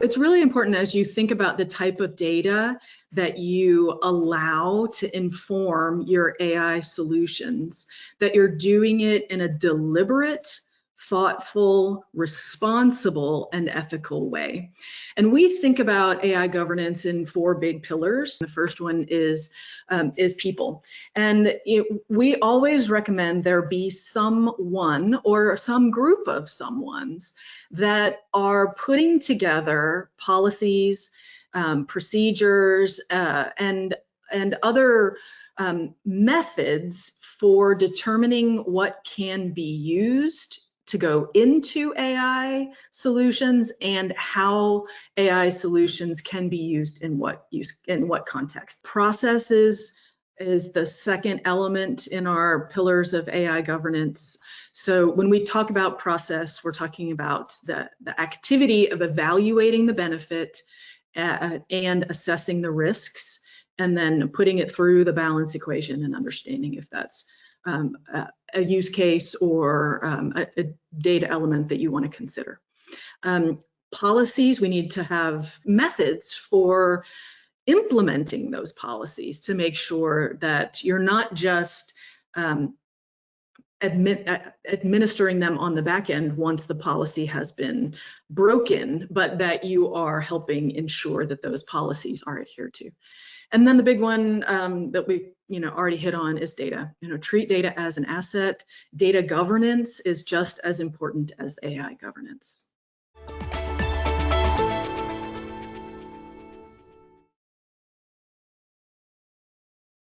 It's really important as you think about the type of data that you allow to inform your AI solutions, that you're doing it in a deliberate, thoughtful, responsible, and ethical way. And we think about AI governance in 4 big pillars. The first one is people. And we always recommend there be someone or some group of someones that are putting together policies, procedures, and other methods for determining what can be used to go into AI solutions and how AI solutions can be used in what context. Processes is the second element in our pillars of AI governance. So when we talk about process, we're talking about the activity of evaluating the benefit and assessing the risks, and then putting it through the balance equation and understanding if that's a use case or a data element that you want to consider. Policies, we need to have methods for implementing those policies to make sure that you're not just administering them on the back end once the policy has been broken, but that you are helping ensure that those policies are adhered to. And then the big one that we already hit on is data. Treat data as an asset. Data governance is just as important as AI governance.